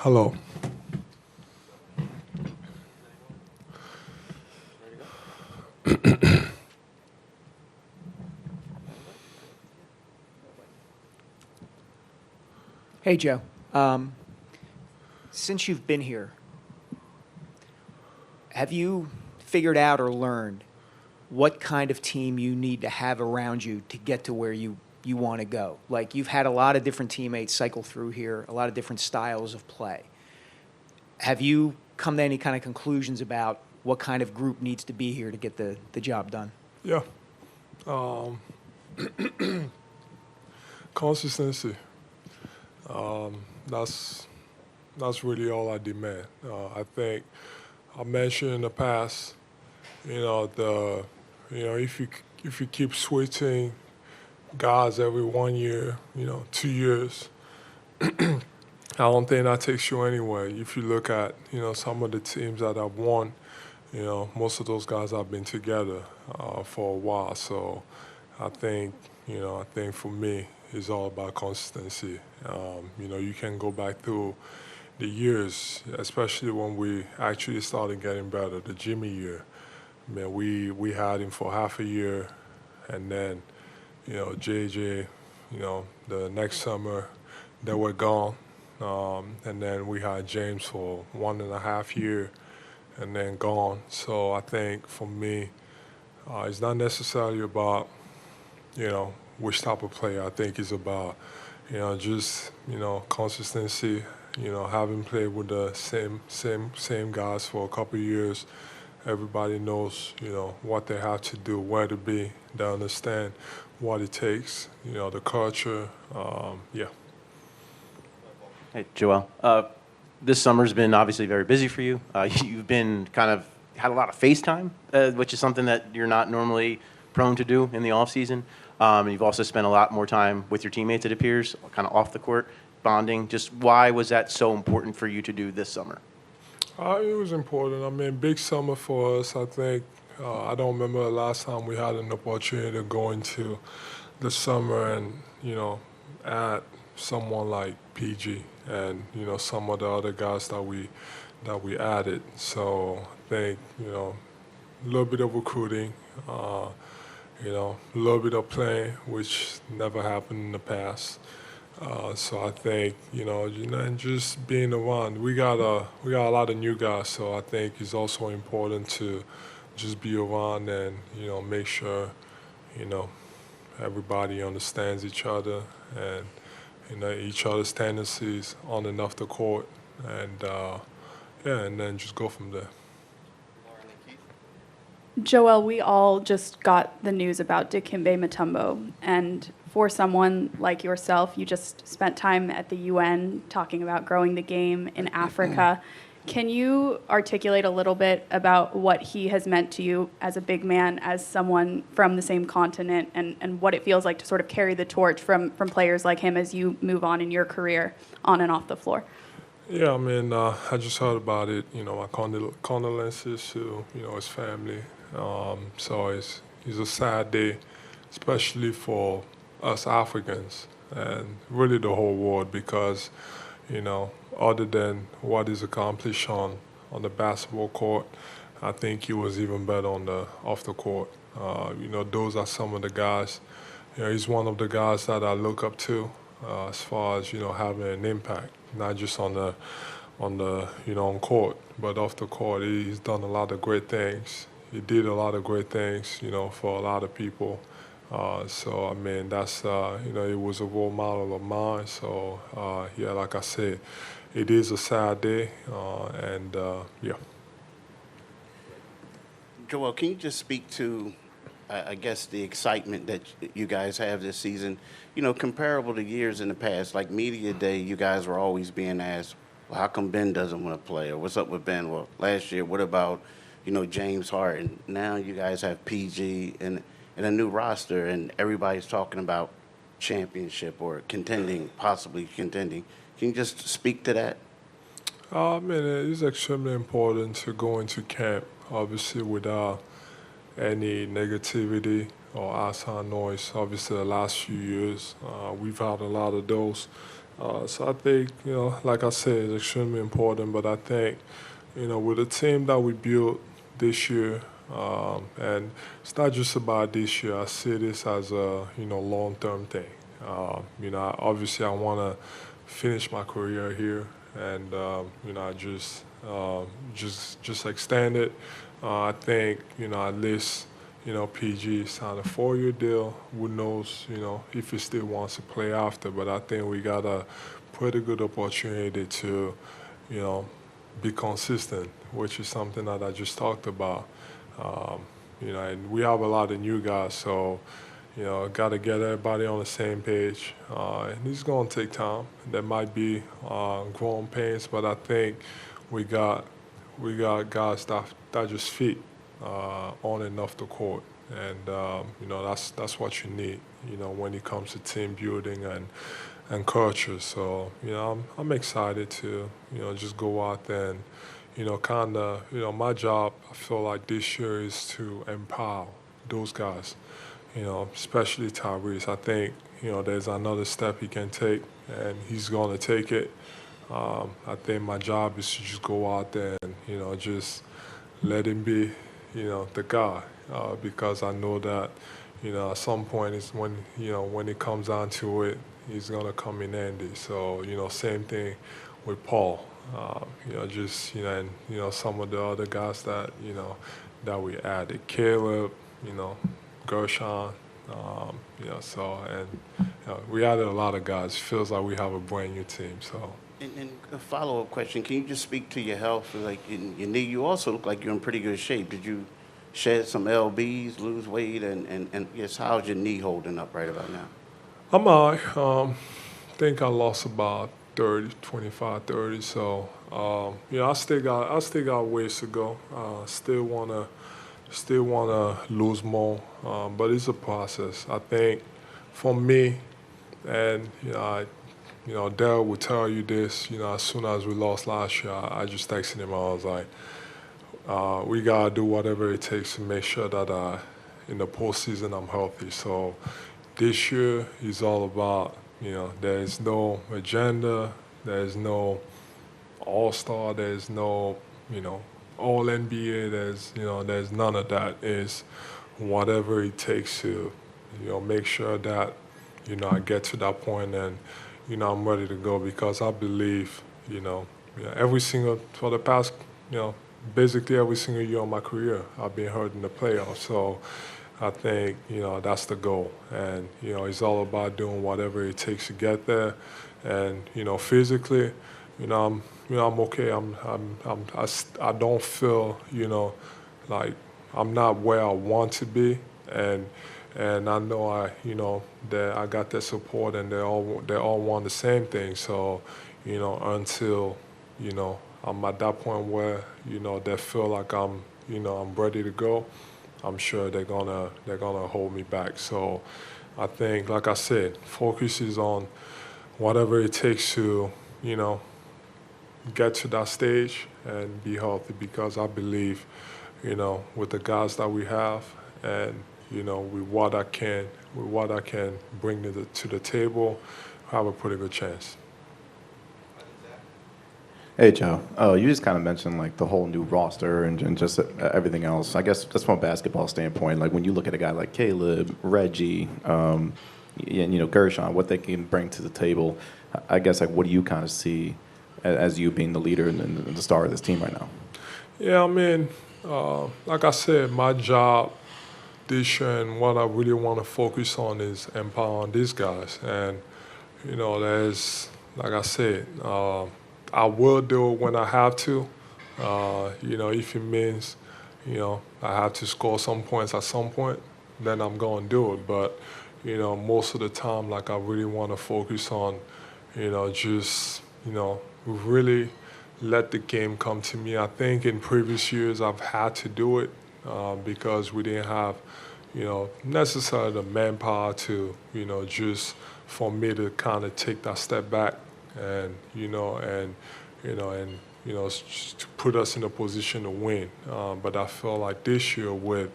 Hello. Hey, Joe. Since you've been here, have you figured out or learned what kind of team you need to have around you to get to where you want to go? Like, you've had a lot of different teammates cycle through here, a lot of different styles of play. Have you come to any kind of conclusions about what kind of group needs to be here to get the job done? Yeah. Consistency. That's really all I demand. I think I mentioned in the past, if you keep switching guys every 1 year, 2 years, I don't think that takes you anywhere. If you look at, some of the teams that have won, most of those guys have been together for a while. So I think, I think for me, it's all about consistency. You can go back through the years, especially when we actually started getting better, the Jimmy year. I mean, we had him for half a year, and then, JJ, the next summer, they were gone. And then we had James for 1.5 years and then gone. So I think for me, it's not necessarily about, which type of player. I think it's about, just, consistency, having played with the same guys for a couple of years. Everybody knows, what they have to do, where to be. They understand what it takes, the culture. Yeah. Hey, Joel. This summer's been obviously very busy for you. You've been had a lot of FaceTime, which is something that you're not normally prone to do in the off season. And you've also spent a lot more time with your teammates, it appears, kind of off the court, bonding. Just why was that so important for you to do this summer? It was important. I mean, big summer for us. I think I don't remember the last time we had an opportunity to go into the summer and add someone like PG and some of the other guys that we added. So I think a little bit of recruiting, a little bit of playing, which never happened in the past. So I think and just being around. We got a lot of new guys, so I think it's also important to just be around and make sure everybody understands each other and each other's tendencies on and off the court, and and then just go from there. Joel, we all just got the news about Dikembe Mutombo, and for someone like yourself, you just spent time at the UN talking about growing the game in Africa. Can you articulate a little bit about what he has meant to you as a big man, as someone from the same continent, and what it feels like to sort of carry the torch from players like him as you move on in your career on and off the floor? Yeah, I mean, I just heard about it. My condolences to his family. So it's a sad day, especially for us Africans and really the whole world, because other than what is accomplished on the basketball court, I think he was even better on the off the court. Those are some of the guys. He's one of the guys that I look up to as far as having an impact, not just on the on court, but off the court. He's done a lot of great things. He did a lot of great things, for a lot of people. So I mean, that's it was a role model of mine. So yeah, like I said, it is a sad day, and yeah. Joel, can you just speak to, I guess, the excitement that you guys have this season? Comparable to years in the past, like media day, you guys were always being asked, well, how come Ben doesn't want to play? Or what's up with Ben? Well, last year, what about, James Harden? Now you guys have PG and a new roster, and everybody's talking about championship or contending, possibly contending. Can you just speak to that? I mean, it is extremely important to go into camp, obviously, without any negativity or outside noise. Obviously, the last few years, we've had a lot of those. So I think, like I said, it's extremely important. But I think, with the team that we built this year, and it's not just about this year. I see this as a, long-term thing. Obviously I want to finish my career here, and I just extend it. I think, at least, PG signed a 4-year deal. Who knows, if he still wants to play after. But I think we got a pretty good opportunity to, you know, be consistent, which is something that I just talked about. Um, and we have a lot of new guys, so, got to get everybody on the same page. And it's going to take time. There might be growing pains, but I think we got guys that just fit on and off the court, and that's what you need. When it comes to team building and culture. So I'm excited to just go out there and kind of my job. I feel like this year is to empower those guys. Especially Tyrese. I think there's another step he can take, and he's going to take it. I think my job is to just go out there and just let him be the guy, because I know that at some point it's when it comes down to it, he's gonna come in handy. So same thing with Paul. Just and some of the other guys that that we added, Caleb, Gershon. So and we added a lot of guys. Feels like we have a brand new team. So. And a follow-up question, can you just speak to your health? Like in your knee, you also look like you're in pretty good shape. Did you shed some lbs, lose weight, and yes, how's your knee holding up right about now? I'm all right. Think I lost about 30, 25, 30. So I still got ways to go. Still wanna lose more. But it's a process. I think for me, and Daryl would tell you this. As soon as we lost last year, I just texted him. I was like, we gotta do whatever it takes to make sure that in the postseason I'm healthy. So this year is all about, there's no agenda, there's no all-star, there's no, all NBA, there's none of that. It's whatever it takes to, make sure that, I get to that point and, I'm ready to go, because I believe, for the past, basically every single year of my career, I've been hurt in the playoffs. So I think, that's the goal. And, it's all about doing whatever it takes to get there. And, physically, I'm okay. I don't feel, like I'm not where I want to be. And I know that I got their support, and they all want the same thing. So, until, I'm at that point where, they feel like I'm ready to go, I'm sure they're gonna hold me back. So I think, like I said, focus is on whatever it takes to, get to that stage and be healthy, because I believe, with the guys that we have, and with what I can bring to the table, I have a pretty good chance. Hey, Joe. You just kind of mentioned like the whole new roster and just everything else. I guess just from a basketball standpoint, like when you look at a guy like Caleb, Reggie, and Gershon, what they can bring to the table, I guess like what do you kind of see as you being the leader and the star of this team right now? Yeah, I mean, like I said, my job this year and what I really want to focus on is empowering these guys. And, there's, like I said, I will do it when I have to. If it means, I have to score some points at some point, then I'm going to do it. But, most of the time, like I really want to focus on, just, really let the game come to me. I think in previous years I've had to do it because we didn't have, necessarily the manpower to, just for me to kind of take that step back and, to put us in a position to win. But I feel like this year with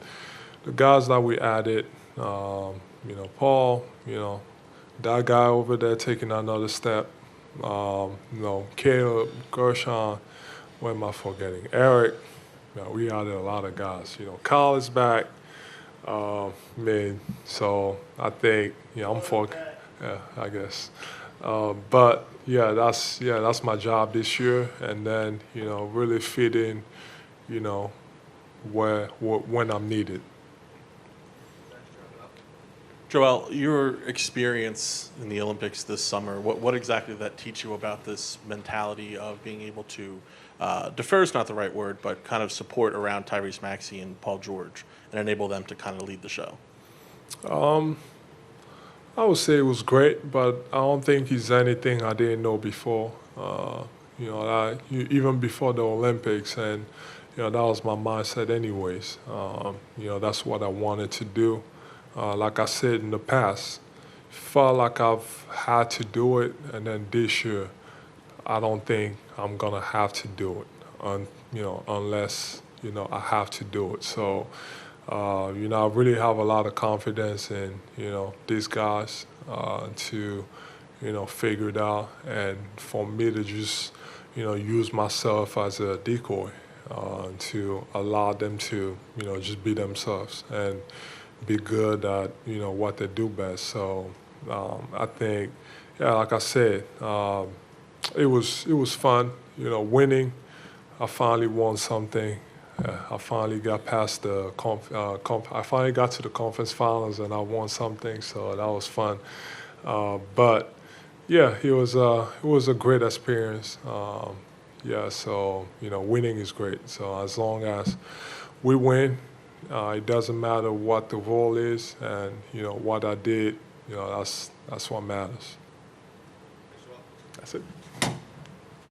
the guys that we added, Paul, that guy over there taking another step, Caleb, Gershon, what am I forgetting? Eric, we added a lot of guys. Kyle is back, so I think, I'm for, yeah, I guess. But that's my job this year, and then, really fit in, when I'm needed. Joel, your experience in the Olympics this summer, what exactly did that teach you about this mentality of being able to defer is not the right word, but kind of support around Tyrese Maxey and Paul George and enable them to kind of lead the show? I would say it was great, but I don't think he's anything I didn't know before. Even before the Olympics, and that was my mindset, anyways. That's what I wanted to do. Like I said in the past, felt like I've had to do it, and then this year, I don't think I'm gonna have to do it, unless I have to do it. So, I really have a lot of confidence in these guys to figure it out, and for me to just use myself as a decoy to allow them to just be themselves and be good at what they do best. So I think, like I said, it was fun. Winning. I finally won something. I finally got past the I finally got to the conference finals, and I won something. So that was fun. But yeah, it was a great experience. So winning is great. So as long as we win, it doesn't matter what the role is, and what I did. That's what matters. That's it.